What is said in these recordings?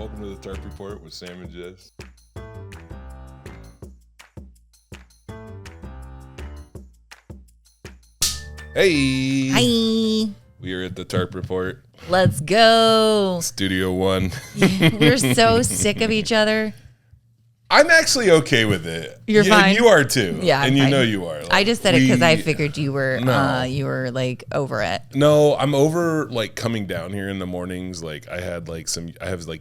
Welcome to the Tarp Report with Sam and Jess. Hey! Hi! We are at the Tarp Report. Let's go! Studio One. We're so sick of each other. I'm actually okay with it. You're fine. And you are too. Yeah, and I'm you fine. know you are. I just said it because I figured you were like over it. No, I'm over like coming down here in the mornings. Like I have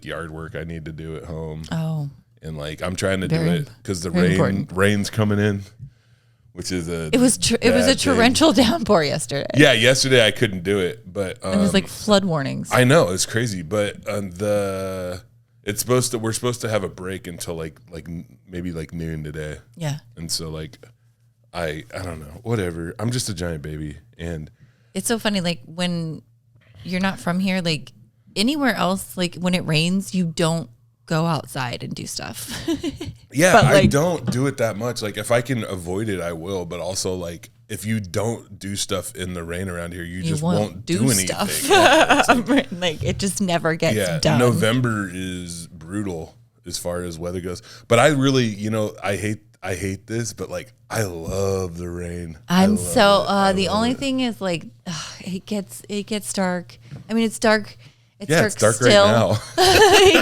yard work I need to do at home. Oh. And like I'm trying to do Very it because the important. rain's coming in, which is It was a torrential downpour yesterday. Yeah, yesterday I couldn't do it, but It was like flood warnings. I know it's crazy, but we're supposed to have a break until like maybe like noon today. Yeah. And so like I don't know, whatever. I'm just a giant baby, and It's so funny, like when you're not from here, like anywhere else, like when it rains, you don't go outside and do stuff. yeah, But, like, I don't do it that much. Like if I can avoid it, I will. But also like if you don't do stuff in the rain around here, you just won't do anything. Stuff. Yeah, like it just never gets done. November is brutal as far as weather goes. But I really, I hate this, but like I love the rain. The only thing is like it gets dark. I mean, it's dark. It's dark still. right now.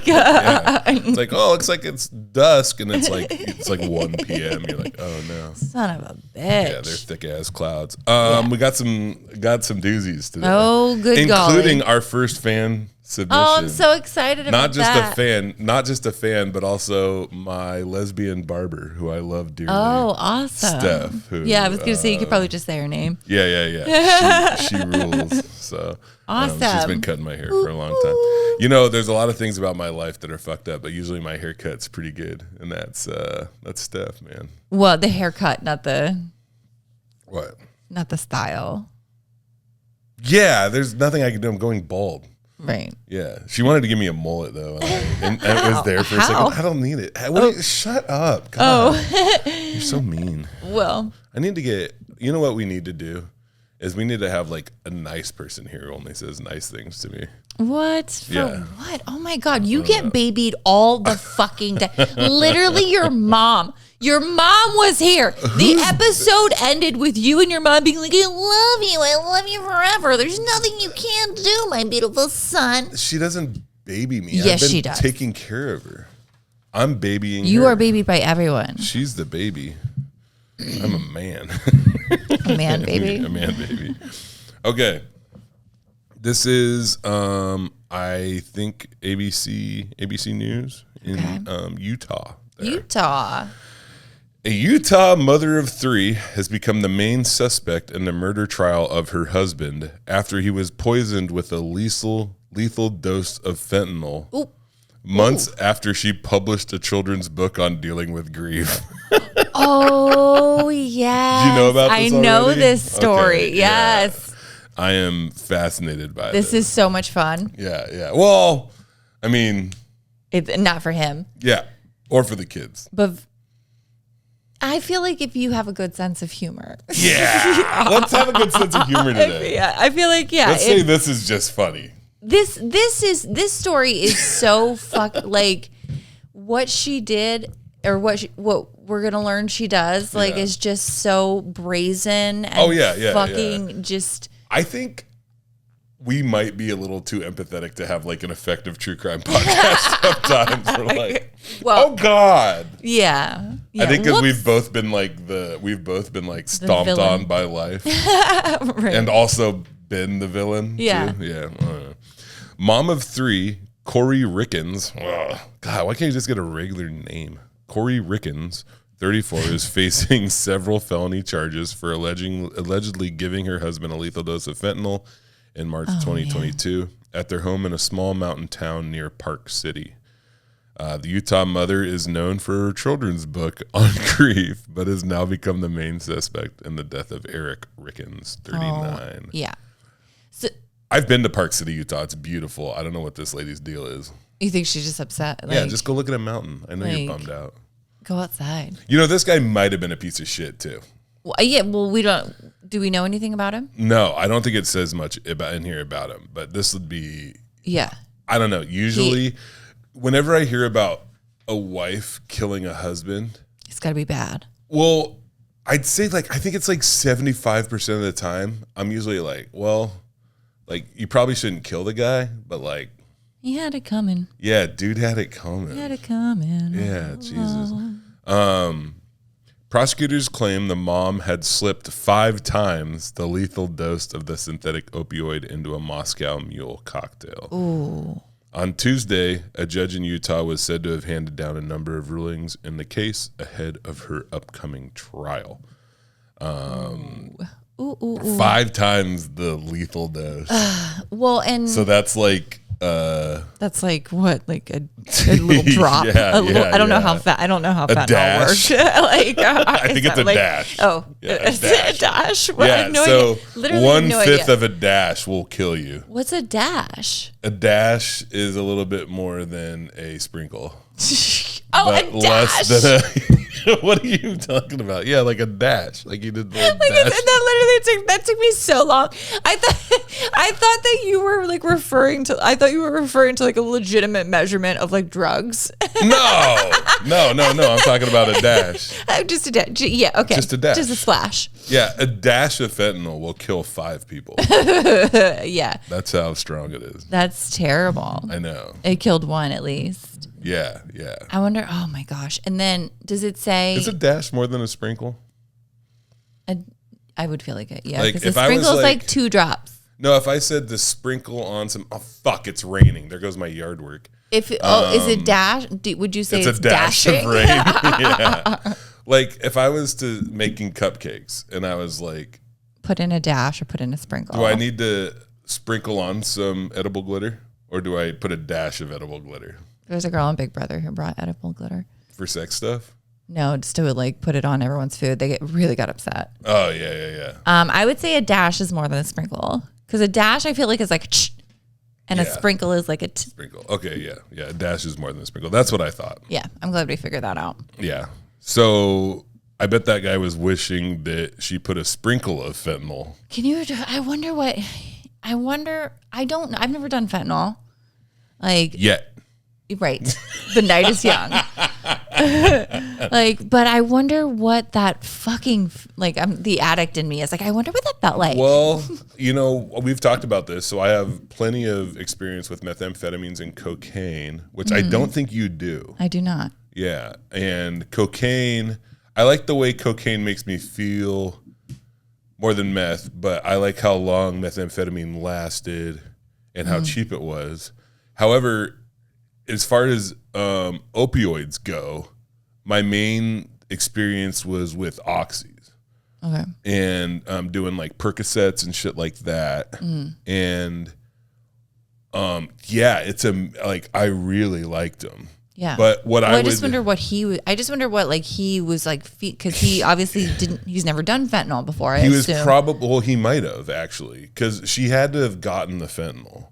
Yeah. It's like, oh, looks like it's dusk, and it's like 1 p.m. You're like, oh no, son of a bitch. Yeah, they're thick ass clouds. We got some doozies today. Oh, good, including golly. our first fan submission. Oh, I'm so excited about that. Not just a fan, but also my lesbian barber, who I love dearly. Oh, awesome. Steph. I was gonna say you could probably just say her name. Yeah. She rules. So awesome. She's been cutting my hair for a long time. There's a lot of things about my life that are fucked up, but usually my haircut's pretty good, and that's Steph, man. Well, the haircut, not the style. Yeah, there's nothing I can do. I'm going bald. Right. Yeah. She wanted to give me a mullet, though. And I was there for a second. I don't need it. Shut up. God. You're so mean. Well. I need to get, you know what we need to do? Is we need to have like a nice person here who only says nice things to me. What? For what? Oh my God. You get babied all the fucking day. Literally your mom. Your mom was here. The episode ended with you and your mom being like, I love you forever. There's nothing you can't do, my beautiful son. She doesn't baby me. Yes, I've been she does. taking care of her. I'm babying her. You are babied by everyone. She's the baby. I'm a man. A man baby? A man baby. Okay. This is, I think, ABC News in Utah. Utah. A Utah mother of 3 has become the main suspect in the murder trial of her husband after he was poisoned with a lethal dose of fentanyl. Ooh. Months after she published a children's book on dealing with grief. Oh, yes. Do you know about this I know already? this story. Okay, yes. Yeah. I am fascinated by this. This is so much fun. Yeah. Well, I mean. It's not for him. Yeah. Or for the kids. But I feel like if you have a good sense of humor. Yeah. Let's have a good sense of humor today. Yeah. I feel like, Let's say this is just funny. This story is so like what she did or what we're gonna learn she does is just so brazen and fucking just. I think we might be a little too empathetic to have like an effective true crime podcast sometimes. We're like, oh God. Yeah. I think because we've both been stomped on by life, right. And also been the villain. Yeah. Too. Yeah. Mom of 3, Corey Rickens. Oh, God, why can't you just get a regular name? Corey Rickens, 34, is facing several felony charges for allegedly giving her husband a lethal dose of fentanyl in March 2022 at their home in a small mountain town near Park City. The Utah mother is known for her children's book on grief, but has now become the main suspect in the death of Eric Rickens, 39. Yeah. So I've been to Park City, Utah. It's beautiful. I don't know what this lady's deal is. You think she's just upset? Yeah, just go look at a mountain. I know you're bummed out. Go outside. This guy might have been a piece of shit too. Well, yeah, well, we don't. Do we know anything about him? No, I don't think it says much in here about him. But this would be. Yeah. I don't know. Usually, whenever I hear about a wife killing a husband, It's got to be bad. well, I'd say like I think it's like 75% of the time. I'm usually like, well, like you probably shouldn't kill the guy, but like He had it coming. yeah, dude had it coming. He had it coming. Yeah, Jesus. Prosecutors claim the mom had slipped 5 times the lethal dose of the synthetic opioid into a Moscow Mule cocktail. Ooh. On Tuesday, a judge in Utah was said to have handed down a number of rulings in the case ahead of her upcoming trial. Ooh. 5 times the lethal dose. Well, and So that's like that's like what, like a little drop. Yeah, I don't know how fat. I don't know how fat dash? works. Like I think it's a dash. Oh, Yeah, a it's dash. a dash. Well, I yeah, have no so idea. Literally no 1/5 idea. of a dash will kill you. What's a dash? A dash is a little bit more than a sprinkle. Oh, But a less dash. than a what are you talking about? Yeah, like a dash. Like you did the Like dash. that took me so long. I thought that you were like referring to. I thought you were referring to like a legitimate measurement of like drugs. No. I'm talking about a dash. Just a dash. Yeah. Okay. Just a dash. Just a splash. Yeah, a dash of fentanyl will kill 5 people. Yeah. That's how strong it is. That's terrible. I know. It killed one at least. Yeah. I wonder. Oh my gosh. And then does it say? Is a dash more than a sprinkle? I would feel like it. Yeah. Like, Because if the I was, sprinkle's like- like 2 drops. No, if I said to sprinkle on some, oh fuck, it's raining. There goes my yard work. If is it dash? Would you say It's a dash dashing? of rain. Yeah. Like if I was to making cupcakes and I was like, Put in a dash or put in a sprinkle. do I need to sprinkle on some edible glitter or do I put a dash of edible glitter There's a girl on Big Brother who brought edible glitter. for sex stuff? No, just to like put it on everyone's food. They really got upset. Oh yeah. I would say a dash is more than a sprinkle because a dash I feel like is like, and a Yeah. sprinkle is like a. Sprinkle. Okay, yeah. A dash is more than a sprinkle. That's what I thought. Yeah, I'm glad we figured that out. Yeah. So I bet that guy was wishing that she put a sprinkle of fentanyl. Can you? I wonder. I don't know. I've never done fentanyl. Like Yet. right, the night is young. Like, but I wonder what that fucking like. I'm the addict in me is like. I wonder what that felt like. Well, we've talked about this, so I have plenty of experience with methamphetamines and cocaine, which I don't think you do. I do not. Yeah. And cocaine, I like the way cocaine makes me feel more than meth, but I like how long methamphetamine lasted and how cheap it was. However, as far as opioids go, my main experience was with oxys. Okay. And doing like Percocets and shit like that. And it's I really liked them. Yeah. But I just wonder what he was. I just wonder what like he was like because he obviously didn't. He's never done fentanyl before. He was probably, well, he might have actually, because she had to have gotten the fentanyl,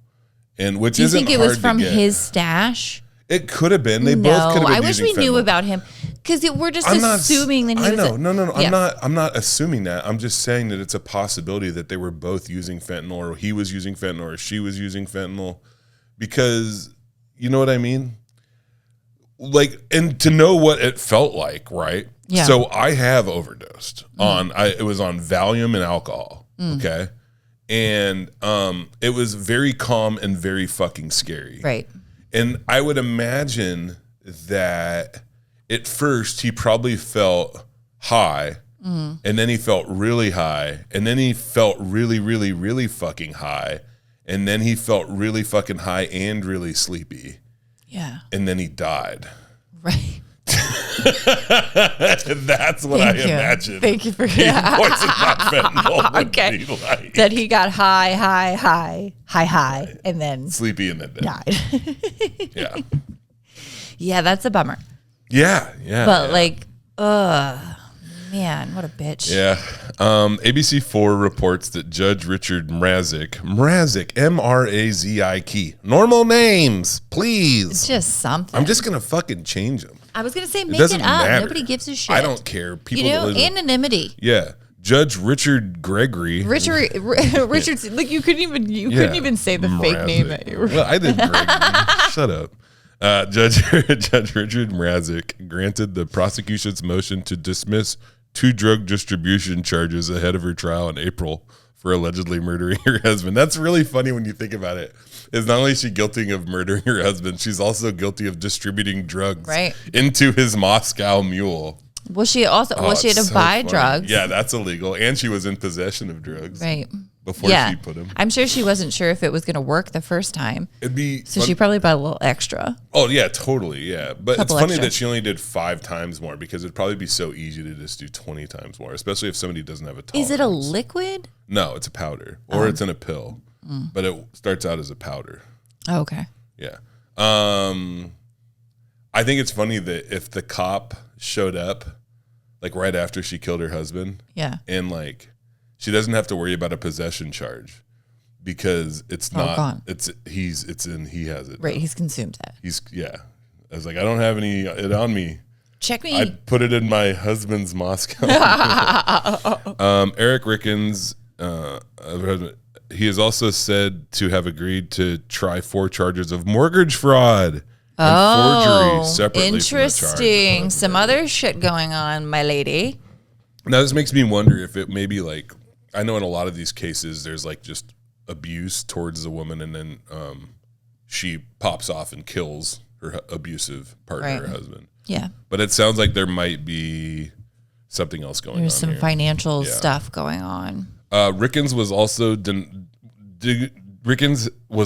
and which Do you isn't think it hard was from to get. his stash? It could have been. They both could have been. I wish we using knew fentanyl. about him because we're just I'm not assuming that he I was. know. No. Yeah. I'm not assuming that. I'm just saying that it's a possibility that they were both using fentanyl, or he was using fentanyl, or she was using fentanyl, because you know what I mean. Like, and to know what it felt like, right? Yeah. So I have overdosed on. It was on Valium and alcohol. Okay, and it was very calm and very fucking scary. Right. And I would imagine that at first he probably felt high, and then he felt really high, and then he felt really, really, really fucking high, and then he felt really fucking high and really sleepy, Yeah. and then he died. Right. That's what I imagine. Thank you for Being poisoned by fentanyl would Okay. be like. that he got high, and then Sleepy and then dead. died. Yeah. Yeah, that's a bummer. Yeah. But like, man, what a bitch. Yeah. ABC4 reports that Judge Richard Mrazek, M-R-A-Z-I-K, normal names, please. It's just something. I'm just going to fucking change them. I was gonna say make doesn't it up. matter. Nobody gives a shit. I don't care. People You know, that live in- anonymity. Yeah. Judge Richard Gregory. Richard, like you couldn't even say the fake name that you were. Well, I did Gregory. Shut up. Judge Richard Mrazek granted the prosecution's motion to dismiss 2 drug distribution charges ahead of her trial in April for allegedly murdering her husband. That's really funny when you think about it. Is not only is she guilty of murdering her husband, she's also guilty of distributing drugs into his Moscow mule. Well, she also she had to buy drugs. Yeah, that's illegal, and she was in possession of drugs. Right. Before she put him. I'm sure she wasn't sure if it was going to work the first time. It'd be so she probably bought a little extra. Oh yeah, totally, yeah. But it's funny that she only did 5 times more because it'd probably be so easy to just do 20 times more, especially if somebody doesn't have a tolerance. Is it a liquid? No, it's a powder, or it's in a pill, but it starts out as a powder. Oh, okay. Yeah. I think it's funny that if the cop showed up, like right after she killed her husband, and like she doesn't have to worry about a possession charge because it's not. Gone. He has it. Right. He's consumed that. I was like, I don't have it on me. Check me. I put it in my husband's Moscow. Eric Rickens, he is also said to have agreed to try 4 charges of mortgage fraud and forgery separately. Interesting. Some other shit going on, my lady. Now this makes me wonder if it maybe like, I know in a lot of these cases there's like just abuse towards the woman, and then she pops off and kills her abusive partner or husband. Yeah. But it sounds like there might be something else going on. There's some financial stuff going on. Rickens was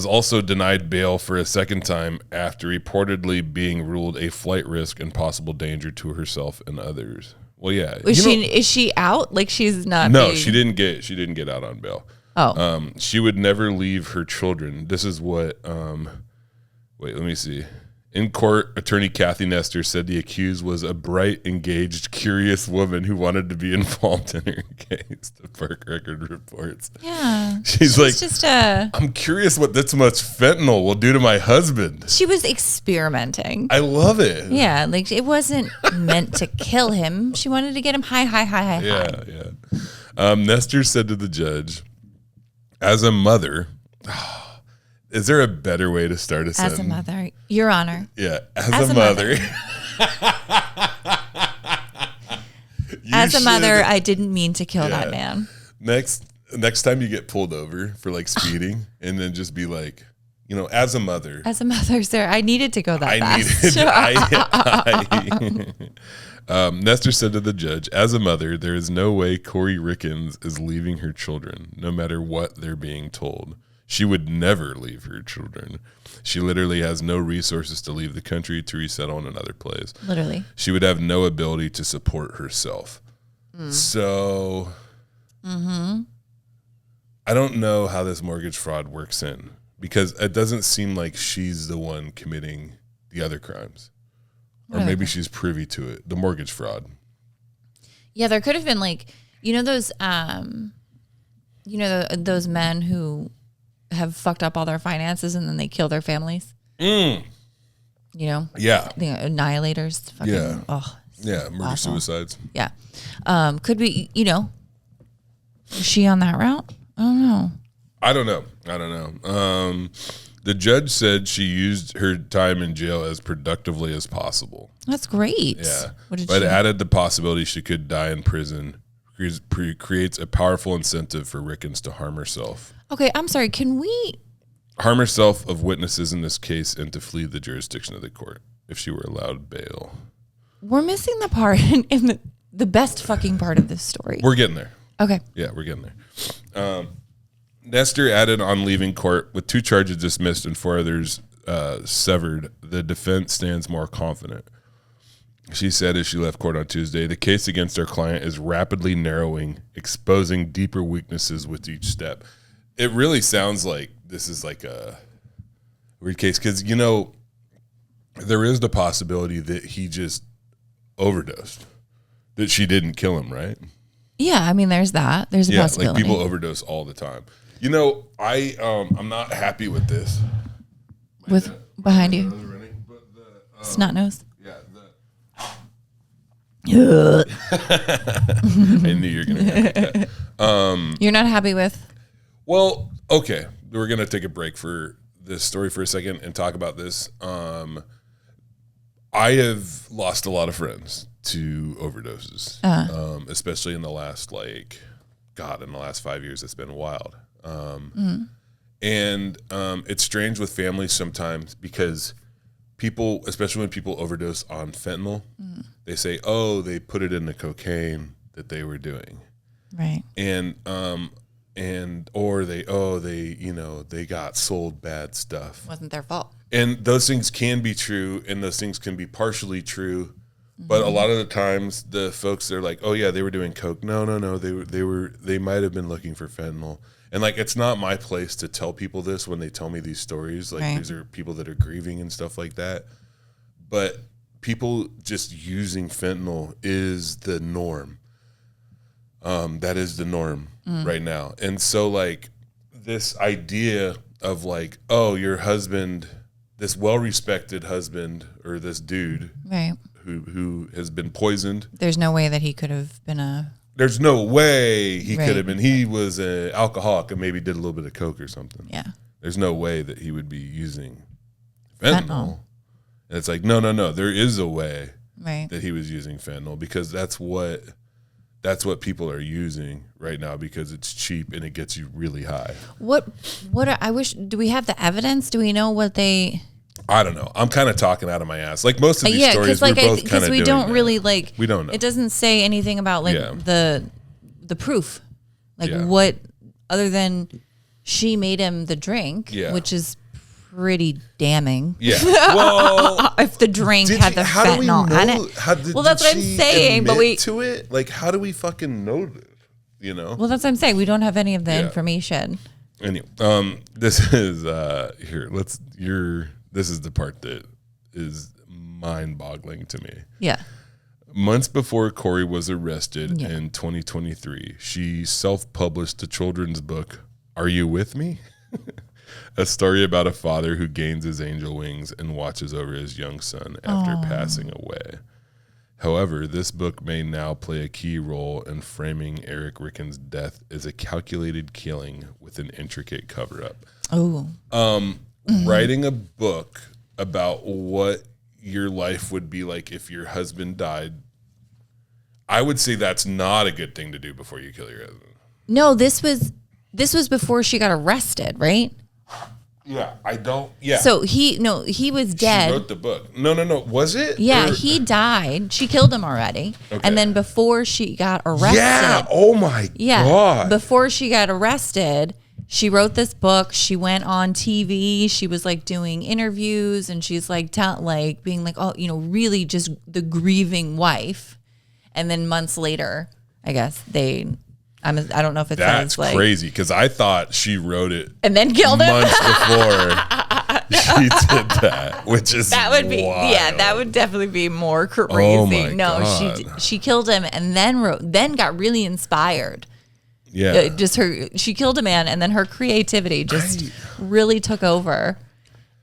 also denied bail for a second time after reportedly being ruled a flight risk and possible danger to herself and others. Well, yeah. Is she out? Like she's not. No, she didn't get out on bail. Oh. She would never leave her children. This is what. Wait, let me see. In court, attorney Kathy Nestor said the accused was a bright, engaged, curious woman who wanted to be involved in her case, the Park Record reports. Yeah. She's like, just I'm curious what this much fentanyl will do to my husband. She was experimenting. I love it. Yeah, like it wasn't meant to kill him. She wanted to get him high. Yeah. Nestor said to the judge, as a mother... Is there a better way to start a sentence? As a mother, Your Honor. Yeah, as a mother. As a mother, I didn't mean to kill that man. Next time you get pulled over for like speeding, and then just be like, as a mother. As a mother, sir, I needed to go that fast. Nestor said to the judge, as a mother, there is no way Corey Rickens is leaving her children, no matter what they're being told. She would never leave her children. She literally has no resources to leave the country to resettle in another place. Literally. She would have no ability to support herself. So, I don't know how this mortgage fraud works in, because it doesn't seem like she's the one committing the other crimes. Or maybe she's privy to it, the mortgage fraud. Yeah, there could have been like, those men who have fucked up all their finances and then they kill their families. Yeah. The annihilators. Fucking, murder suicides. Yeah. Could be, is she on that route? I don't know. The judge said she used her time in jail as productively as possible. That's great. Yeah. But added the possibility she could die in prison creates a powerful incentive for Rickens to harm herself. Okay, I'm sorry. Can we harm herself of witnesses in this case and to flee the jurisdiction of the court if she were allowed bail? We're missing the part in the best fucking part of this story. We're getting there. Okay. Yeah, we're getting there. Nestor added on leaving court with 2 charges dismissed and 4 others severed. The defense stands more confident. She said as she left court on Tuesday, the case against our client is rapidly narrowing, exposing deeper weaknesses with each step. It really sounds like this is like a weird case because, there is the possibility that he just overdosed, that she didn't kill him, right? Yeah, I mean, there's that. There's a possibility. Like people overdose all the time. I'm not happy with this. Behind you? Snot nose? Yeah. I knew you were going to get that. You're not happy with? Well, okay. We're going to take a break for this story for a second and talk about this. I have lost a lot of friends to overdoses, especially in the last, in the last 5 years. It's been wild. And it's strange with families sometimes because people, especially when people overdose on fentanyl, they say, oh, they put it in the cocaine that they were doing. Right. Or they got sold bad stuff. Wasn't their fault. And those things can be true, and those things can be partially true. But a lot of the times, the folks, they're like, "Oh yeah, they were doing coke." No, they might have been looking for fentanyl. And it's not my place to tell people this when they tell me these stories. Right. These are people that are grieving and stuff like that. But people just using fentanyl is the norm. That is the norm right now. And so this idea of oh, your husband, this well-respected husband or this dude, right, who has been poisoned. There's no way that he could have been There's no way he Right. could have been. He was an alcoholic and maybe did a little bit of coke or something. Yeah. There's no way that he would be using fentanyl. And it's no. There is a way right. that he was using fentanyl because that's what people are using right now because it's cheap and it gets you really high. Do we have the evidence? Do we know what they... I don't know. I'm kind of talking out of my ass. Most of these stories, we're both kind of we don't really we don't know. It doesn't say anything about the proof, Yeah. what other than she made him the drink, which is pretty damning. Yeah. Well, if the drink had the fentanyl on it. Well, that's what I'm saying. But to it. How do we fucking know this? You know. Well, that's what I'm saying. We don't have any of the information. Anyway, this is here. This is the part that is mind-boggling to me. Yeah. Months before Corey was arrested in 2023, she self-published a children's book, Are You With Me? A story about a father who gains his angel wings and watches over his young son after passing away. However, this book may now play a key role in framing Eric Ricken's death as a calculated killing with an intricate cover-up. Oh. Writing a book about what your life would be like if your husband died, I would say that's not a good thing to do before you kill your husband. No, this was before she got arrested, right? Yeah, I don't. Yeah. So he was dead. She wrote the book. No. Was it? Yeah, he died. She killed him already. Okay. And then before she got arrested. Yeah. Oh my God. Before she got arrested, she wrote this book. She went on TV. She was doing interviews, and she's being oh, really just the grieving wife. And then months later, I guess I don't know if it That's says crazy because I thought she wrote it and then killed him months before she did that, which is that would be wild. that would definitely be more crazy. Oh my God. She killed him and then got really inspired. Yeah, she killed a man and then her creativity just really took over.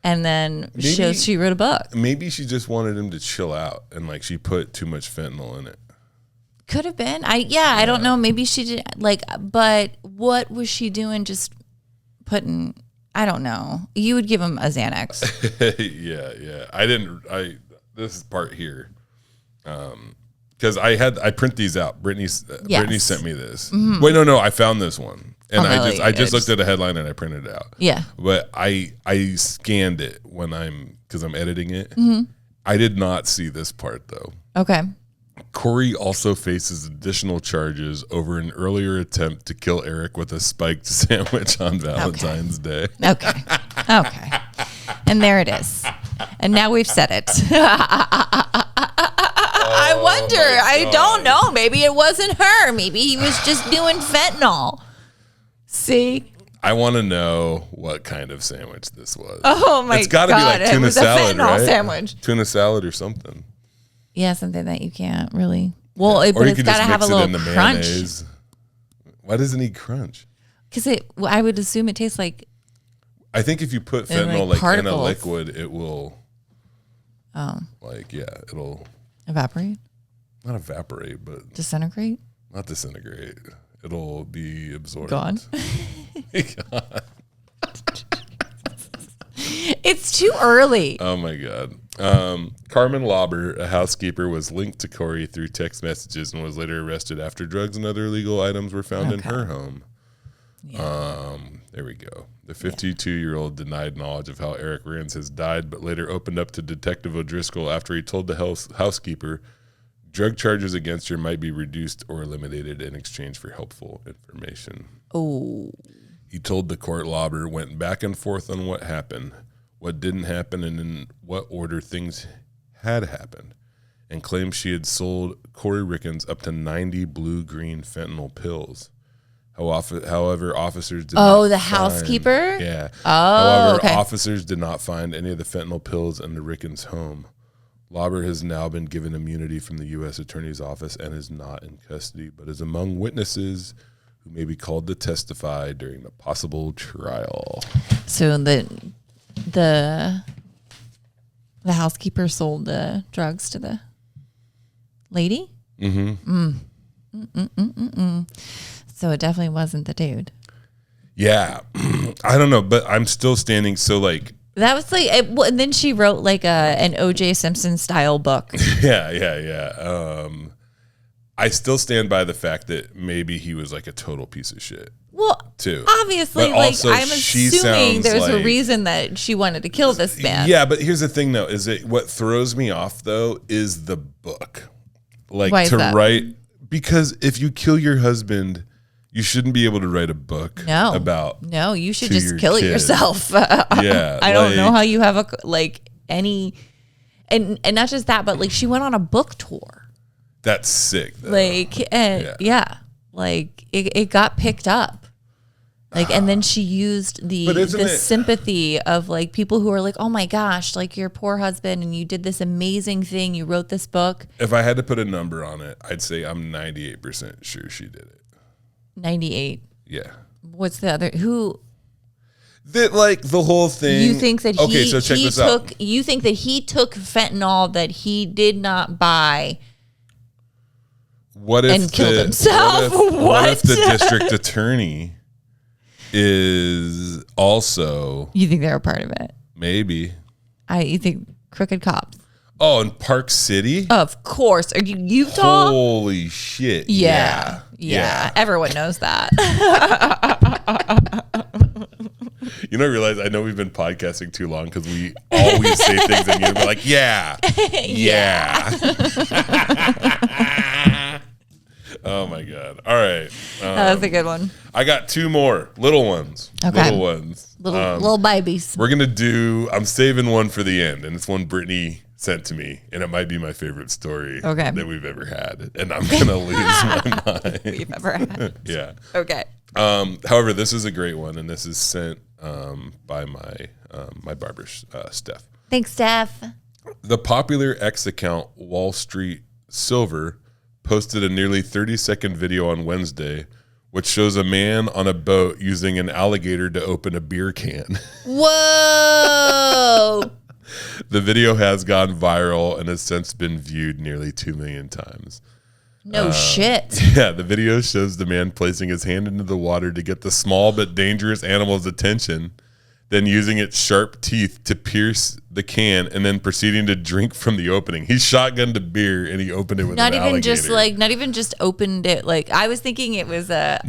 And then she wrote a book. Maybe she just wanted him to chill out and she put too much fentanyl in it. Could have been. I don't know. Maybe she did but what was she doing? Just putting, I don't know. You would give him a Xanax. Yeah. This part here. Because I print these out. Brittany sent me this. Mm-hmm. Wait, no, I found this one. And I just looked at the headline and I printed it out. Yeah. But I scanned it because I'm editing it. Mm-hmm. I did not see this part though. Okay. Corey also faces additional charges over an earlier attempt to kill Eric with a spiked sandwich on Valentine's Day. Okay. And there it is. And now we've said it. I wonder. I don't know. Maybe it wasn't her. Maybe he was just doing fentanyl. See? I want to know what kind of sandwich this was. Oh my God. It's got to be like tuna salad, right? Sandwich. Tuna salad or something. Yeah, something that you can't really. Well, or but you it's could got to just have a mix it in little the crunch. mayonnaise. Why doesn't he crunch? Because I would assume it tastes like. I think if you put fentanyl in a liquid, it will. Oh. It'll Evaporate? Not evaporate, but disintegrate? Not disintegrate. It'll be absorbed. Gone. God. It's too early. Oh my God. Carmen Lauber, a housekeeper, was linked to Corey through text messages and was later arrested after drugs and other illegal items were found in her home. Yeah. There we go. The 52-year-old denied knowledge of how Eric Rans has died, but later opened up to Detective O'Driscoll after he told the housekeeper drug charges against her might be reduced or eliminated in exchange for helpful information. Oh. He told the court Lauber went back and forth on what happened, what didn't happen, and in what order things had happened, and claimed she had sold Corey Rickens up to 90 blue-green fentanyl pills. However, officers did not the find, housekeeper? Yeah. Oh, However, officers did not find any of the fentanyl pills in the Rickens home. Lauber has now been given immunity from the U.S. Attorney's Office and is not in custody, but is among witnesses who may be called to testify during the possible trial. So the housekeeper sold the drugs to the lady? Mm-hmm. So it definitely wasn't the dude. Yeah. I don't know, but I'm still standing. So like, that was like, and then she wrote like an O.J. Simpson style book. Yeah. I still stand by the fact that maybe he was like a total piece of shit. Well, too. Obviously, but like also, I'm assuming there's a reason that she wanted to kill this man. Yeah, but here's the thing though, is that what throws me off though is the book. Like Why is that? write, because if you kill your husband, you shouldn't be able to write a book about. No, you should just kill yourself. Yeah. I don't know how you have any, and not just that, but like she went on a book tour. That's sick. Though. Like it got picked up. Like, and then she used the sympathy of like people who are like, oh my gosh, like your poor husband and you did this amazing thing. You wrote this book. If I had to put a number on it, I'd say I'm 98% sure she did it. 98. Yeah. What's the other? Who? That like the whole thing. You think that so check this out. You think that he took fentanyl that he did not buy. What if and killed himself? What if the district attorney is also? You think they're a part of it? Maybe. You think crooked cops? Oh, in Park City? Of course. Are you Utah? Holy shit. Yeah. Everyone knows that. You know, I realize I know we've been podcasting too long because we always say things and you're like, yeah. Oh my God. All right. That was a good one. I got two more little ones. Okay. Little ones. Little babies. We're going to do, I'm saving one for the end, and it's one Brittany sent to me, and it might be my favorite story that we've ever had, and I'm going to lose my mind. We've ever had. Yeah. Okay. However, this is a great one, and this is sent by my barber, Steph. Thanks, Steph. The popular X account Wall Street Silver posted a nearly 30-second video on Wednesday, which shows a man on a boat using an alligator to open a beer can. Whoa! The video has gone viral and has since been viewed nearly 2 million times. No shit. Yeah, the video shows the man placing his hand into the water to get the small but dangerous animal's attention, then using its sharp teeth to pierce the can, and then proceeding to drink from the opening. He shotgunned a beer and he opened it with an alligator. Not even just opened it. Like I was thinking it was a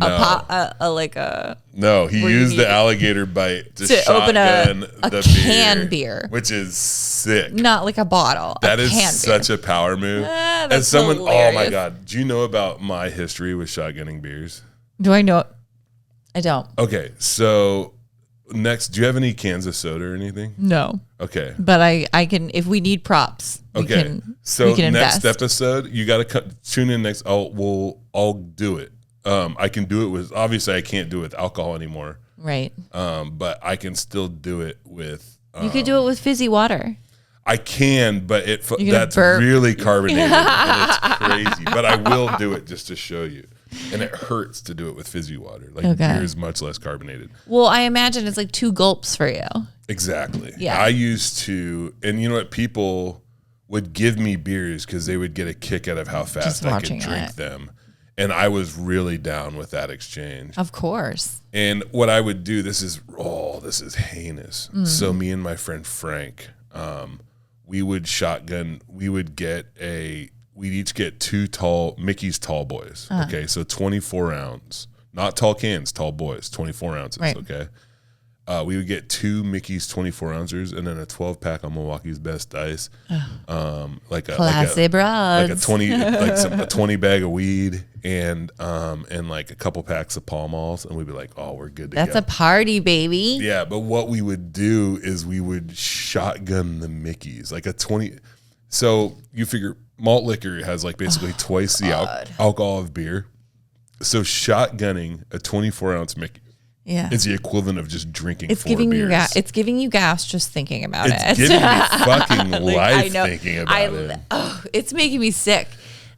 No, he used the alligator bite to open the can beer, which is sick. Not like a bottle. That is such a power move. As someone, hilarious. Oh my God, do you know about my history with shotgunning beers? Do I know? I don't. Okay, so. Next, do you have any cans of soda or anything? No. Okay. But I can, if we need props. We can next invest. episode, you got to tune in next. I'll do it. I can do it with, obviously I can't do it with alcohol anymore. Right. But I can still do it with. You could do it with fizzy water. I can, but that's really carbonated and it's crazy. But I will do it just to show you. And it hurts to do it with fizzy water. Like beer is much less carbonated. Well, I imagine it's like 2 gulps for you. Exactly. Yeah. I used to, and you know what? People would give me beers because they would get a kick out of how fast I could drink them. And I was really down with that exchange. Of course. And what I would do, this is heinous. So me and my friend Frank we would shotgun. We'd each get 2 Mickey's tall boys. Okay, so 24 ounce, not tall cans, tall boys, 24 ounces. Right. Okay. We would get 2 Mickey's 24 ounces and then a 12-pack on Milwaukee's Best Ice. Like a 20 bag of weed and like a couple packs of Pall Malls, and we'd be like, oh, we're good to go. That's a party, baby. Yeah, but what we would do is we would shotgun the Mickey's, like a 20. So you figure malt liquor has like basically twice the alcohol of beer. So shotgunning a 24-ounce Mickey. Yeah, it's the equivalent of just drinking 4 beers. It's giving you gas just thinking about it. It's giving me fucking life thinking about it. Oh, it's making me sick.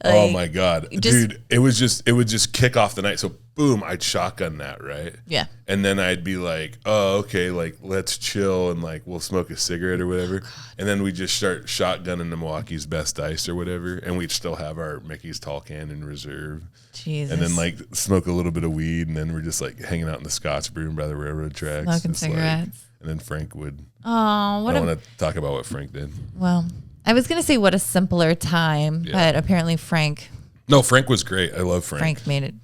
Like, oh my God, dude! It would just kick off the night. So boom, I'd shotgun that, right? Yeah. And then I'd be like, oh, okay, like let's chill and like we'll smoke a cigarette or whatever. And then we just start shotgunning the Milwaukee's Best Ice or whatever, and we'd still have our Mickey's Tall Can in reserve. Jesus. And then like smoke a little bit of weed, and then we're just like hanging out in the Scotch Broom by the railroad tracks, smoking cigarettes. Like, and then Frank would. Oh, I want to talk about what Frank did. Well, I was gonna say what a simpler time, but apparently Frank. No, Frank was great. I love Frank. Frank made it.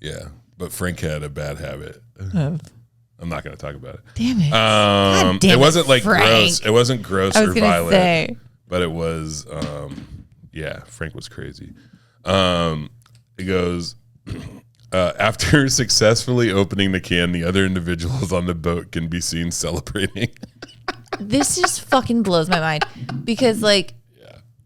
Yeah, but Frank had a bad habit. I'm not going to talk about it. Damn it! God damn it wasn't like Frank. Gross. It wasn't gross or violent. Say. But it was. Yeah, Frank was crazy. It goes. After successfully opening the can, the other individuals on the boat can be seen celebrating. This just fucking blows my mind because, like,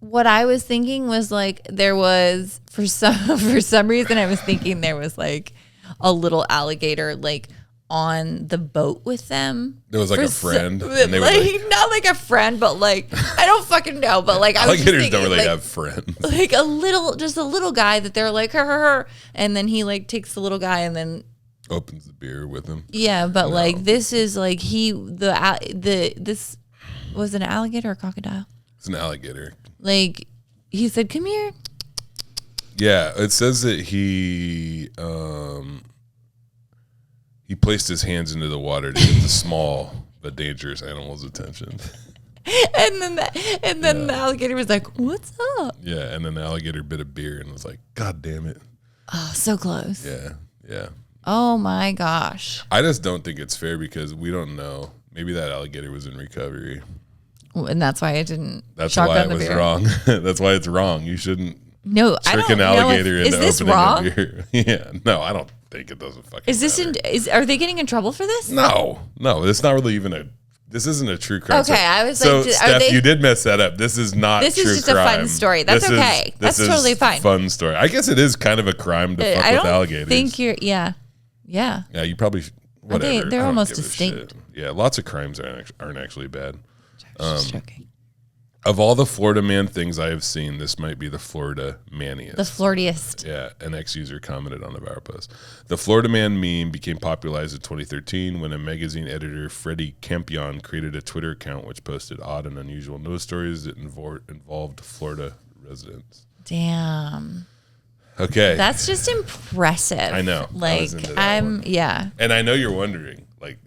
what I was thinking was like there was for some reason I was thinking there was like a little alligator like on the boat with them. There was like a friend, and they were like, not like a friend, but like I don't fucking know, but like I was alligators don't really have friends. Like just a little guy that they're like her, and then he like takes the little guy and then opens the beer with him. Yeah, but like this is like this was an alligator or a crocodile? It's an alligator. Like he said, "Come here." Yeah, it says that he placed his hands into the water to get the small but dangerous animal's attention. And then the alligator was like, "What's up?" Yeah, and then the alligator bit a beer and was like, "God damn it!" Oh, so close. Yeah. Oh my gosh. I just don't think it's fair because we don't know. Maybe that alligator was in recovery. And that's why I didn't. That's why it was wrong. That's why it's wrong. You shouldn't trick an alligator into opening a beer. Yeah, no, I don't think it doesn't fucking. Are they getting in trouble for this? No, it's not really even this isn't a true crime. Okay, I was so like, Steph, you did mess that up. This is not. This is just crime. A fun story. That's okay. That's totally fine. Fun story. I guess it is kind of a crime to fuck with alligators. I think you're. Yeah. Yeah, you probably. Whatever. They're almost extinct. Yeah, lots of crimes aren't actually bad. Just joking. Of all the Florida man things I have seen, this might be the Florida maniest. The Floridiest. Yeah, an ex-user commented on the Viral Post. The Florida man meme became popularized in 2013 when a magazine editor, Freddie Campion, created a Twitter account which posted odd and unusual news stories that involved Florida residents. Damn. Okay. That's just impressive. I know. Like, yeah. And I know you're wondering, like,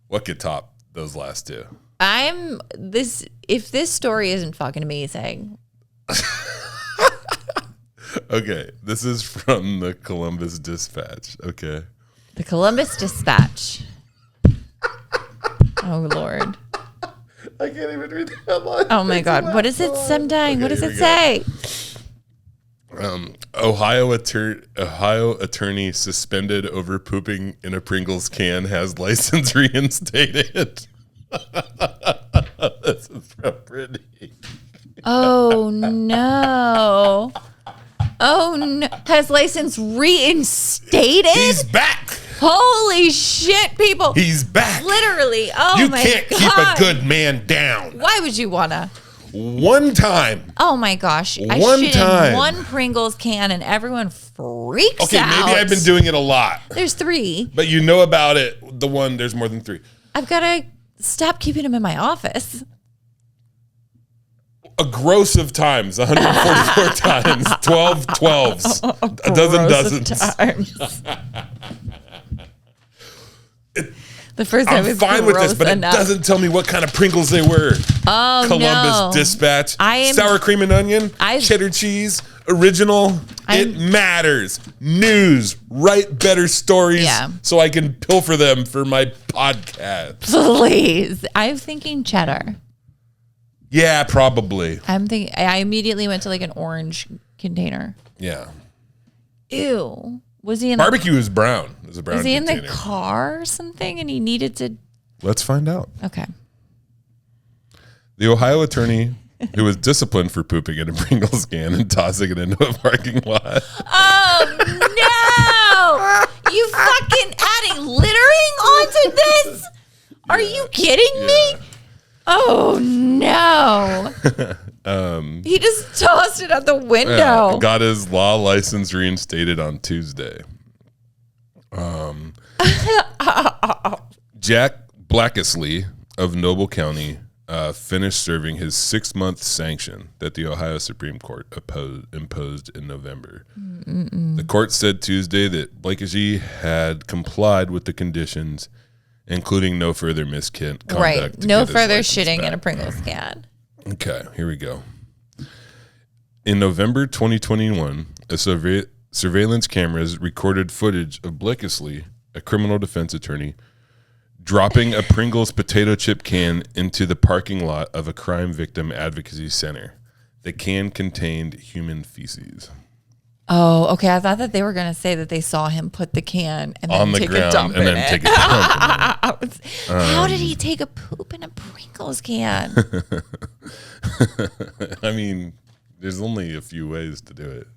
what could top those last two? If this story isn't fucking amazing. Okay, this is from the Columbus Dispatch. Okay. The Columbus Dispatch. Oh Lord. I can't even read the headline. Oh my God. What is it? I'm dying. Okay, what does it say? Ohio attorney suspended over pooping in a Pringles can has license reinstated. This is from Brittany. Oh no. Oh no. Has license reinstated? He's back. Holy shit, people. He's back. Literally. Oh my God. You can't keep a good man down. Why would you wanna? One time. Oh my gosh. I shit in one Pringles can and everyone freaks out. Okay, maybe I've been doing it a lot. There's 3. But you know about it. There's more than 3. I've got to stop keeping them in my office. A gross of times, 144 times, 12 12s, a dozen dozens. The first time I'm fine with this, but it doesn't tell me what kind of Pringles they were. Oh, Columbus Dispatch, sour cream and onion, cheddar cheese, original. It matters. News, write better stories so I can pilfer them for my podcast. Please. I'm thinking cheddar. Yeah, probably. I immediately went to like an orange container. Yeah. Ew. Was he in barbecue is brown? It was a brown Was he container. in the car or something and he needed to? Let's find out. Okay. The Ohio attorney who was disciplined for pooping in a Pringles can and tossing it into a parking lot. Oh no! You fucking adding littering onto this? Are you kidding me? Oh no! He just tossed it out the window. Got his law license reinstated on Tuesday. Jack Blackesley of Noble County finished serving his 6-month sanction that the Ohio Supreme Court imposed in November. The court said Tuesday that Blackesley had complied with the conditions, including no further misconduct. Right. No further shitting in a Pringles can. Okay, here we go. In November 2021, a surveillance cameras recorded footage of Blackesley, a criminal defense attorney, dropping a Pringles potato chip can into the parking lot of a crime victim advocacy center. The can contained human feces. Oh, okay. I thought that they were going to say that they saw him put the can and then take a dump in it. Take a dump. How did he take a poop in a Pringles can? I mean, there's only a few ways to do it.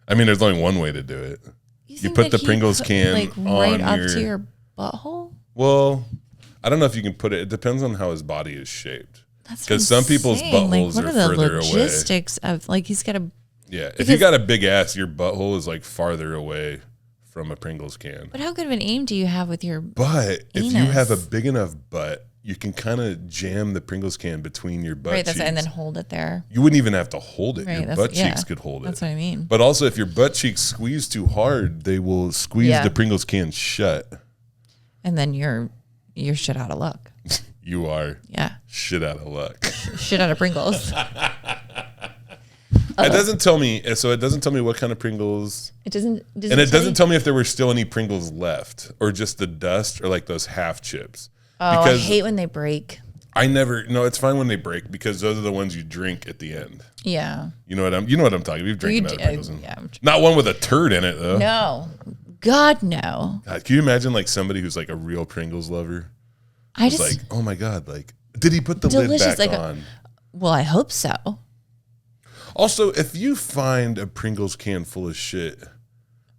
I mean, there's only one way to do it. You put the Pringles can right up to your butthole? Well, I don't know if you can put it. It depends on how his body is shaped. Because some people's buttholes are further away. What are the logistics of, like, he's got to... Yeah, if you got a big ass, your butthole is like farther away from a Pringles can. But how good of an aim do you have with your But if you have a big enough butt, you can kind of jam the Pringles can between your butt cheeks. And then hold it there. You wouldn't even have to hold it. Your butt cheeks could hold it. That's what I mean. But also, if your butt cheeks squeeze too hard, they will squeeze the Pringles can shut. And then you're shit out of luck. You are. Yeah. Shit out of luck. Shit out of Pringles. It doesn't tell me. So it doesn't tell me what kind of Pringles. It doesn't tell me if there were still any Pringles left, or just the dust, or like those half chips. Oh, because I hate when they break. No, it's fine when they break because those are the ones you drink at the end. Yeah. You know what I'm talking. We've drinking out of Pringles. Not one with a turd in it though. No. God no. God, can you imagine like somebody who's like a real Pringles lover? Like, oh my God, like did he put the lid back on? Well, I hope so. Also, if you find a Pringles can full of shit,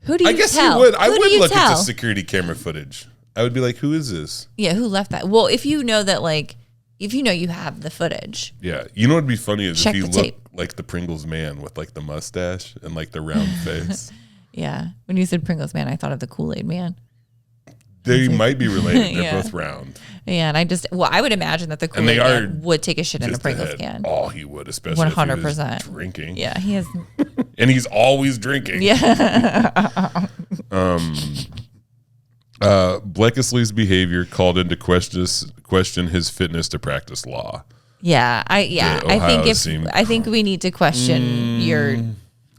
who do you tell? I guess you would. I would look at the security camera footage. I would be like, who is this? Yeah, who left that? Well, if you know that, like, if you know you have the footage. Yeah. You know what would be funny is if you look like the Pringles man with like the mustache and like the round face. Yeah. When you said Pringles man, I thought of the Kool-Aid man. They might be related. They're both round. Yeah, and I would imagine that the Kool-Aid man would take a shit in a Pringles can. Oh, he would, especially 100%. If he was drinking. Yeah, he is. And he's always drinking. Yeah. Blackesley's behavior called into question his fitness to practice law. Yeah, I think we need to question your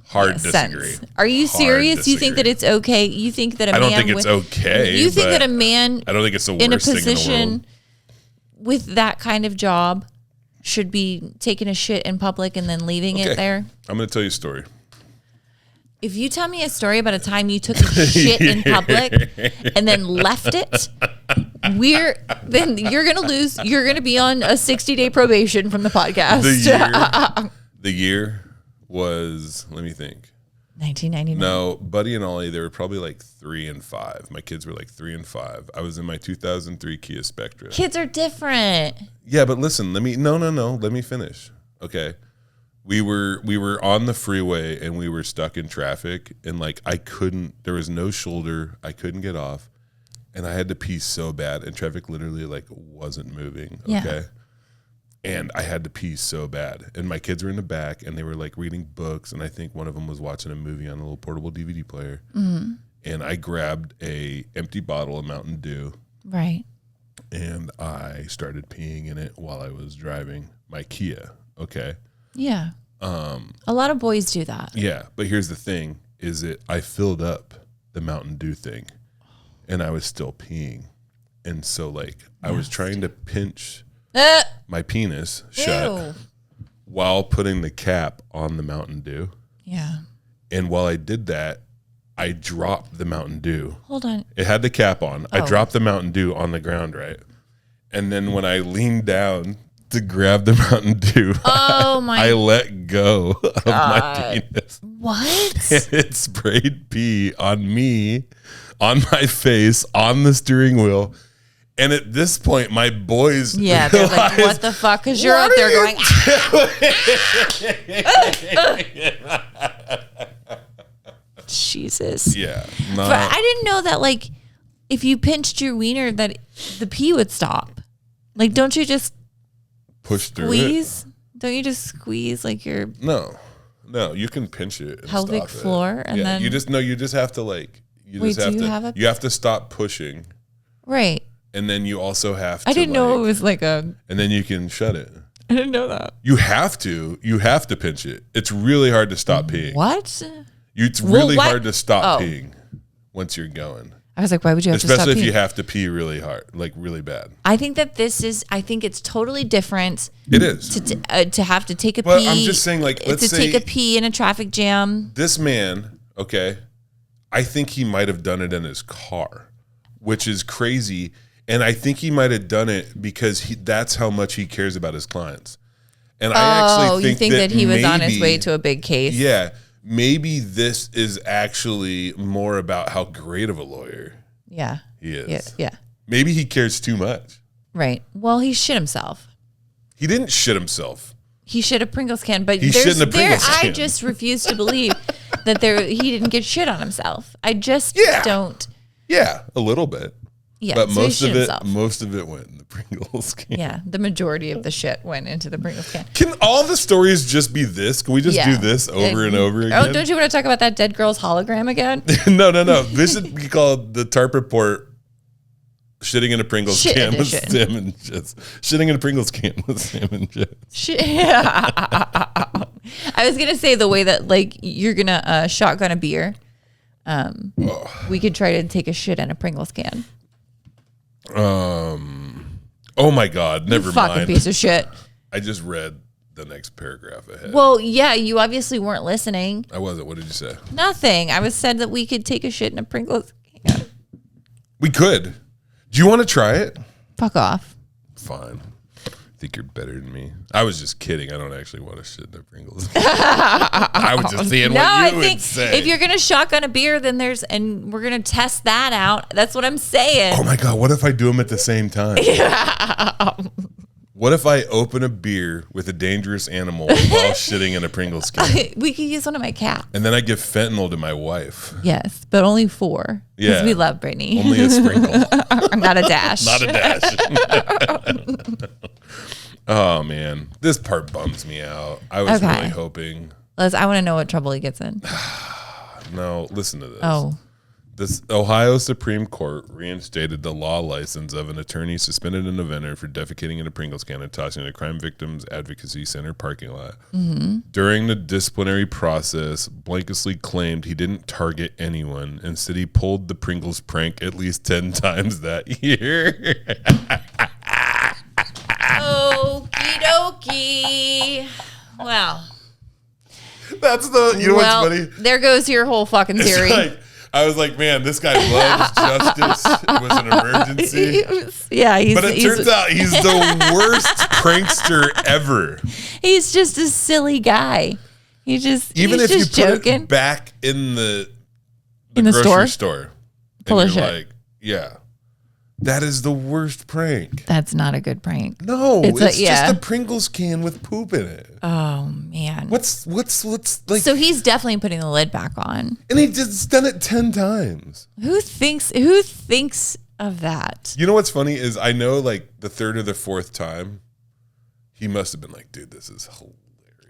hard disagree. Sense. Are you serious? You think that it's okay? You think that I don't think it's okay. You think that a man I don't think it's the worst in a thing position in the world with that kind of job should be taking a shit in public and then leaving it there? I'm going to tell you a story. If you tell me a story about a time you took a shit in public and then left it, then you're going to lose. You're going to be on a 60-day probation from the podcast. The year was, let me think. 1999. No, Buddy and Ollie, they were probably like 3 and 5. My kids were like 3 and 5. I was in my 2003 Kia Spectra. Kids are different. Yeah, but listen, let me finish. Okay. We were on the freeway and we were stuck in traffic and like there was no shoulder. I couldn't get off and I had to pee so bad and traffic literally like wasn't moving. Okay. Yeah. And I had to pee so bad. And my kids were in the back and they were like reading books. And I think one of them was watching a movie on a little portable DVD player. Mm-hmm. And I grabbed a empty bottle of Mountain Dew. Right. and I started peeing in it while I was driving my Kia. Okay. Yeah. A lot of boys do that. Yeah, but here's the thing: is that I filled up the Mountain Dew thing, and I was still peeing, and so like I was trying to pinch my penis shut while putting the cap on the Mountain Dew. Yeah. And while I did that, I dropped the Mountain Dew. Hold on. It had the cap on. I dropped the Mountain Dew on the ground, right? And then when I leaned down to grab the Mountain Dew, I let go of my penis. What? And it sprayed pee on me, on my face, on the steering wheel. And at this point, my boys they're like, what the fuck? Because you're out there going, Jesus. Yeah. But I didn't know that, like, if you pinched your wiener, that the pee would stop. Like, don't you just push through squeeze? it? Don't you just squeeze like your No, you can pinch it. And pelvic stop floor, and then you just have to like. You have to stop pushing. Right. And then you also have to. I didn't know it was like a. And then you can shut it. I didn't know that. You have to pinch it. It's really hard to stop peeing. What? It's really hard to stop peeing once you're going. I was like, why would you have to stop peeing? Especially if you have to pee really hard, like really bad. I think that I think it's totally different. It is. To have to take a pee. But I'm just saying, like, let's say. To take a pee in a traffic jam. This man, okay, I think he might have done it in his car, which is crazy. And I think he might have done it because that's how much he cares about his clients. And I actually think that he was on his way to a big case? Yeah. Maybe this is actually more about how great of a lawyer he is. Yeah. Maybe he cares too much. Right. Well, he shit himself. He didn't shit himself. He shit a Pringles can, but he shit in a Pringles can. I just refuse to believe that he didn't get shit on himself. I just don't. Yeah, a little bit. Yeah, but so most of it went in the Pringles can. Yeah, the majority of the shit went into the Pringles can. Can all the stories just be this? Can we just do this over and over again? Oh, don't you want to talk about that dead girl's hologram again? No. This should be called the Tarp Report. Shitting in a Pringles can with salmon chips. Shitting in a Pringles can with salmon chips. I was gonna say the way that like you're gonna shotgun a beer. We could try to take a shit in a Pringles can. Oh my God! Never mind. Fucking piece of shit. I just read the next paragraph ahead. Well, yeah, you obviously weren't listening. I wasn't. What did you say? Nothing. I was said that we could take a shit in a Pringles can. We could. Do you want to try it? Fuck off. Fine. I think you're better than me. I was just kidding. I don't actually want to shit in a Pringles can. I was just seeing what you would say. If you're gonna shotgun a beer, then we're gonna test that out. That's what I'm saying. Oh my God! What if I do them at the same time? What if I open a beer with a dangerous animal while shitting in a Pringles can? We could use one of my cats. And then I give fentanyl to my wife. Yes, but only 4. Yeah. Because we love Brittany. Only a sprinkle. Not a dash. Not a dash. Oh, man. This part bums me out. I was really hoping. I want to know what trouble he gets in. No, listen to this. Oh. This Ohio Supreme Court reinstated the law license of an attorney suspended in November for defecating in a Pringles can and tossing in a crime victims advocacy center parking lot. Mm-hmm. During the disciplinary process, Blankesley claimed he didn't target anyone. Instead, he pulled the Pringles prank at least 10 times that year. Okie dokie. Well. That's you know what's funny? There goes your whole fucking theory. I was like, man, this guy loves justice. It was an emergency. But it turns out he's the worst prankster ever. He's just a silly guy. He's just put it back in the grocery store. Full of shit. Like, yeah. That is the worst prank. That's not a good prank. No, it's just a Pringles can with poop in it. Oh man. What's like? So he's definitely putting the lid back on. And he just done it 10 times. Who thinks of that? You know what's funny is I know like the 3rd or the 4th time, he must have been like, dude, this is hilarious.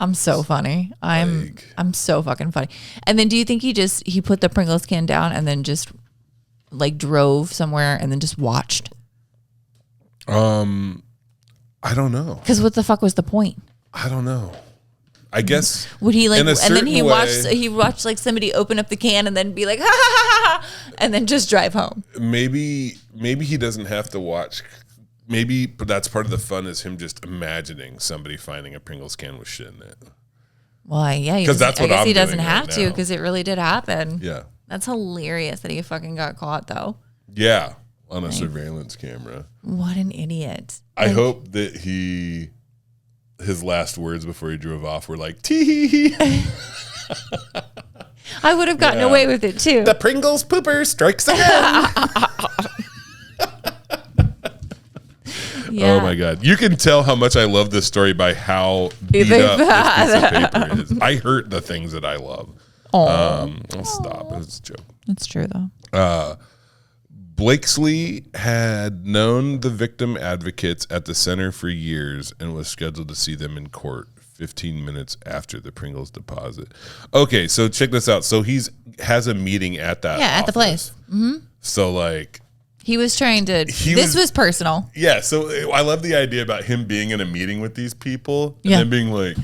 I'm so funny. I'm so fucking funny. And then do you think he put the Pringles can down and then just like drove somewhere and then just watched? I don't know. Because what the fuck was the point? I don't know. I guess would he like, in a and then he way, watched like somebody open up the can and then be like, ha ha ha ha, and then just drive home. Maybe he doesn't have to watch. Maybe that's part of the fun is him just imagining somebody finding a Pringles can with shit in it. Well, yeah, because that's what I guess I'm he doesn't doing have right to now. because it really did happen. Yeah, that's hilarious that he fucking got caught though. Yeah, on a surveillance camera. What an idiot! I hope that his last words before he drove off were like tee. I would have gotten away with it too. The Pringles pooper strikes again. Yeah. Oh my God. You can tell how much I love this story by how beat up this piece of paper is. I hurt the things that I love. I'll stop. It's a joke. That's true though. Blakesley had known the victim advocates at the center for years and was scheduled to see them in court 15 minutes after the Pringles deposit. Okay, so check this out. So has a meeting at that office. At the place. Mm-hmm. So like he was trying to. This was personal. Yeah, so I love the idea about him being in a meeting with these people and then being like,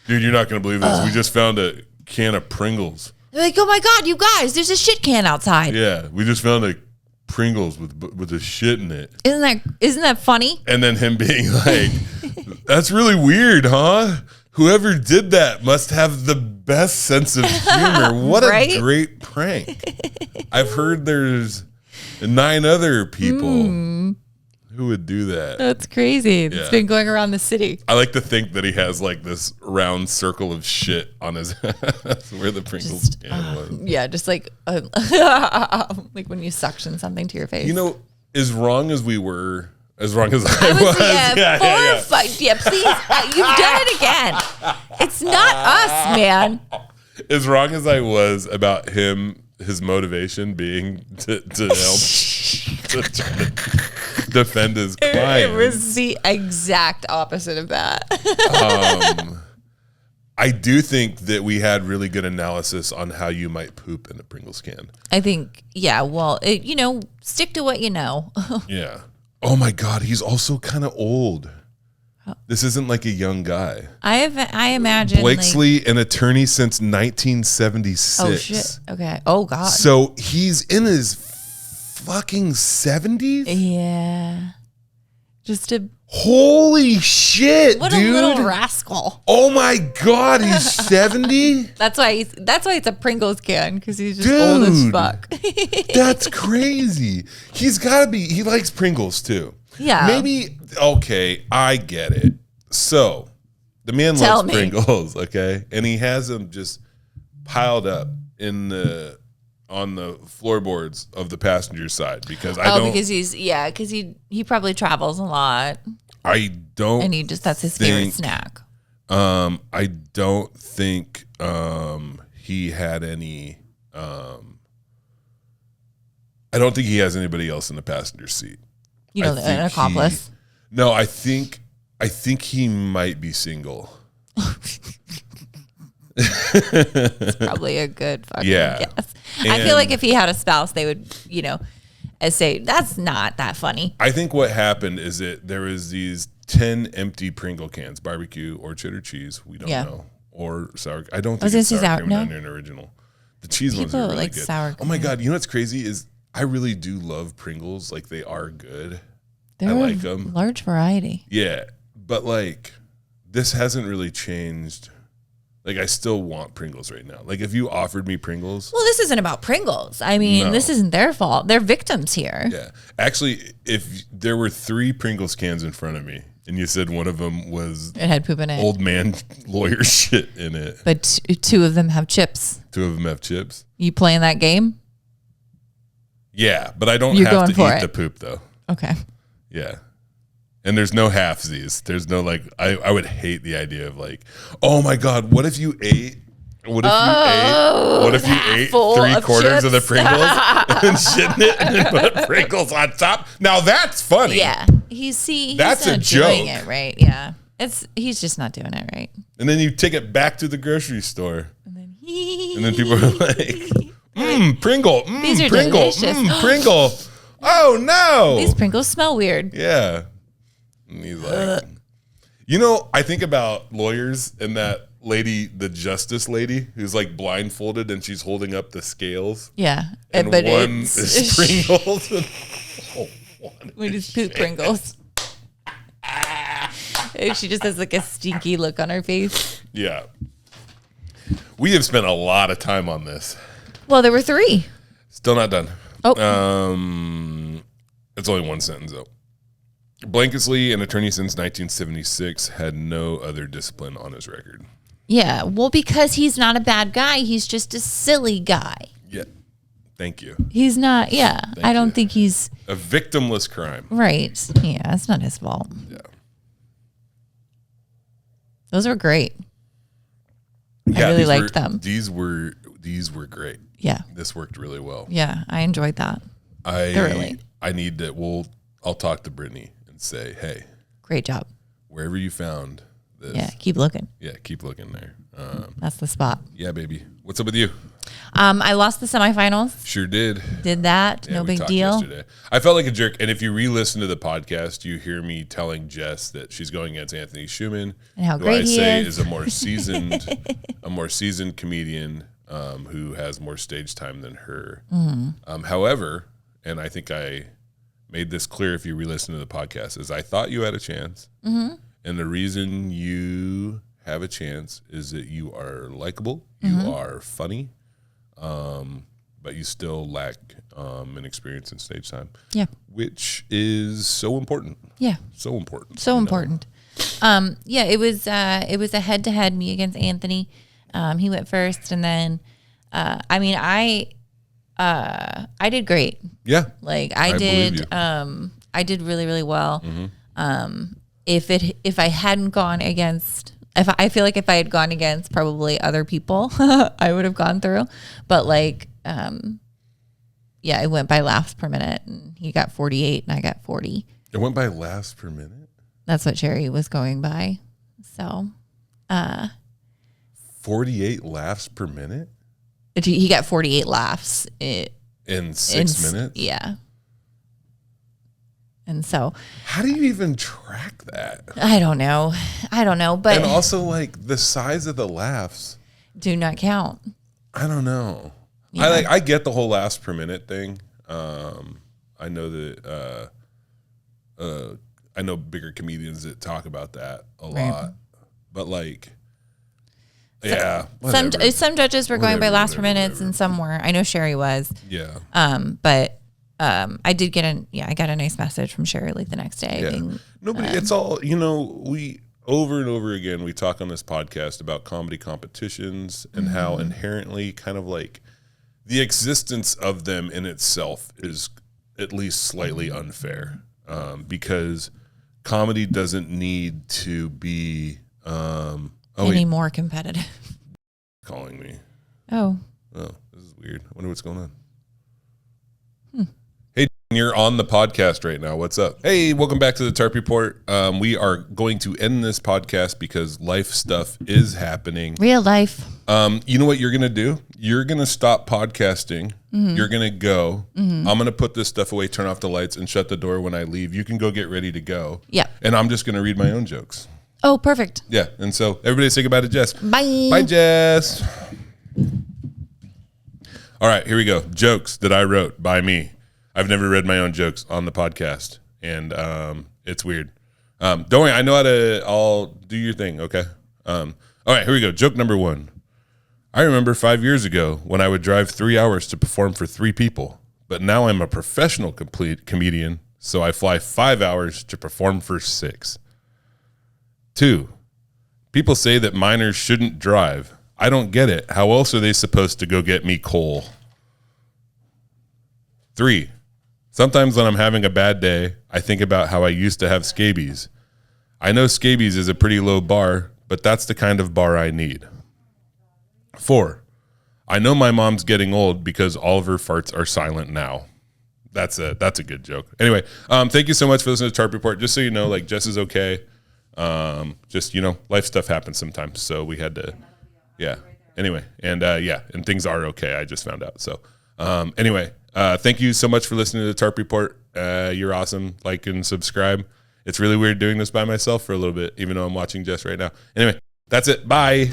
dude, you're not going to believe this. We just found a can of Pringles. They're like, oh my God, you guys, there's a shit can outside. Yeah, we just found a Pringles with a shit in it. Isn't that funny? And then him being like, that's really weird, huh? Whoever did that must have the best sense of humor. What a great prank. I've heard there's 9 other people who would do that. That's crazy. It's been going around the city. I like to think that he has like this round circle of shit on his ass where the Pringles can was. Yeah, just like like when you suction something to your face. You know, as wrong as I was. Yeah, please. You've done it again. It's not us, man. As wrong as I was about his motivation being to help to try to defend his client. It was the exact opposite of that. I do think that we had really good analysis on how you might poop in a Pringles can. I think, well, stick to what you know. Yeah. Oh my God, he's also kind of old. This isn't like a young guy. I imagine Blakesley, an attorney since 1976. Oh shit. Okay. Oh God. So he's in his fucking 70s? Yeah. Just a holy shit, what dude. a little rascal. Oh my God, he's 70? That's why it's a Pringles can, because he's just old as fuck. That's crazy. He's gotta be, he likes Pringles too. Yeah. Maybe, okay, I get it. So, the man loves Pringles, okay? And he has them just piled up on the floorboards of the passenger side because because he probably travels a lot. I don't, and that's his favorite snack. I don't think he had any. I don't think he has anybody else in the passenger seat. You know, an accomplice. No, I think he might be single. It's probably a good fucking guess. I feel like if he had a spouse, they would, say that's not that funny. I think what happened is that there was these 10 empty Pringle cans, barbecue or cheddar cheese, we don't know, or sour. I don't think it's sour cream and onion original. The cheese ones are really like good. Sour cream. Oh my God, you know what's crazy is I really do love Pringles. Like they are good. I like them. Large variety. Yeah, but like this hasn't really changed. Like, I still want Pringles right now. Like, if you offered me Pringles. Well, this isn't about Pringles. I mean, this isn't their fault. They're victims here. Yeah. Actually, if there were 3 Pringles cans in front of me and you said one of them was. It had poop in it. Old man lawyer shit in it. But 2 of them have chips. 2 of them have chips. You playing that game? Yeah. But I don't have to eat the poop, though. Okay. Yeah. And there's no halfsies. There's no like, I would hate the idea of like, oh my God, what if you ate 3/4 of the Pringles and shit in it and then put Pringles on top? Now that's funny. Yeah. He's that's not a joke. Doing it right. Yeah. He's just not doing it right. And then you take it back to the grocery store. And then people are like, Pringle, these are Pringle, delicious. Pringle. Oh no. These Pringles smell weird. Yeah. And he's like, you know, I think about lawyers and that lady, the justice lady, who's like blindfolded and she's holding up the scales. Yeah. And but one it's is Pringles. we just poop Pringles. She just has like a stinky look on her face. Yeah. We have spent a lot of time on this. Well, there were 3. Still not done. Oh. It's only one sentence, though. Blankesley, an attorney since 1976, had no other discipline on his record. Yeah. Well, because he's not a bad guy. He's just a silly guy. Yeah. Thank you. He's not. Yeah. I don't think he's a victimless crime. Right. Yeah. It's not his fault. Yeah. Those were great. I really liked them. These were great. Yeah. This worked really well. Yeah. I enjoyed that. Thoroughly. I need to, I'll talk to Brittany and say, hey. Great job. Wherever you found this. Yeah. Keep looking. Yeah. Keep looking there. That's the spot. Yeah, baby. What's up with you? I lost the semifinals. Sure did. Did that. Yeah, no big deal. Yesterday. I felt like a jerk. And if you re-listen to the podcast, you hear me telling Jess that she's going against Anthony Schumann, and how who great I he say is a more seasoned comedian who has more stage time than her. Mm-hmm. However, and I think I made this clear if you re-listen to the podcast, is I thought you had a chance. Mm-hmm. And the reason you have a chance is that you are likable, Mm-hmm. you are funny, but you still lack an experience in stage time. Yeah. Which is so important. Yeah. So important. So important. Yeah, it was a head-to-head me against Anthony. He went first, and then I did great. Yeah. Like I did really, really well. Mm-hmm. If I hadn't gone against, I feel like if I had gone against probably other people, I would have gone through. But like, yeah, it went by laughs per minute, and he got 48 and I got 40. It went by laughs per minute? That's what Sherry was going by. So, 48 laughs per minute? He got 48 laughs in 6 minutes? Yeah. And so, how do you even track that? I don't know, but and also like the size of the laughs do not count. I don't know. Yeah. I get the whole laughs per minute thing. I know that I know bigger comedians that talk about that a lot, but like, yeah. Some judges were going by laughs per minutes, and some were. I know Sherry was. Yeah. But I did get I got a nice message from Sherry like the next day. Yeah. Being, it's all, we over and over again, we talk on this podcast about comedy competitions and Mm-hmm. how inherently kind of like the existence of them in itself is at least slightly unfair, because comedy doesn't need to be any more competitive. Calling me. Oh, this is weird. I wonder what's going on. Hey, you're on the podcast right now. What's up? Hey, welcome back to the Tarp Report. We are going to end this podcast because life stuff is happening. Real life. You know what you're going to do? You're going to stop podcasting. Mm-hmm. You're going to go. Mm-hmm. I'm going to put this stuff away, turn off the lights, and shut the door when I leave. You can go get ready to go. Yeah. And I'm just going to read my own jokes. Oh, perfect. Yeah. And so everybody say goodbye to Jess. Bye. Bye, Jess. All right, here we go. Jokes that I wrote by me. I've never read my own jokes on the podcast, and it's weird. Don't worry, I know how to. I'll do your thing, okay? All right, here we go. Joke number 1. I remember 5 years ago when I would drive 3 hours to perform for 3 people, but now I'm a professional comedian, so I fly 5 hours to perform for 6. 2, people say that minors shouldn't drive. I don't get it. How else are they supposed to go get me coal? 3, sometimes when I'm having a bad day, I think about how I used to have scabies. I know scabies is a pretty low bar, but that's the kind of bar I need. 4, I know my mom's getting old because all of her farts are silent now. That's a good joke. Anyway, thank you so much for listening to Tarp Report. Just so you know, like, Jess is okay. Just, life stuff happens sometimes. So we had to, yeah. Anyway, and and things are okay. I just found out. So anyway, thank you so much for listening to the Tarp Report. You're awesome. Like and subscribe. It's really weird doing this by myself for a little bit, even though I'm watching Jess right now. Anyway, that's it. Bye.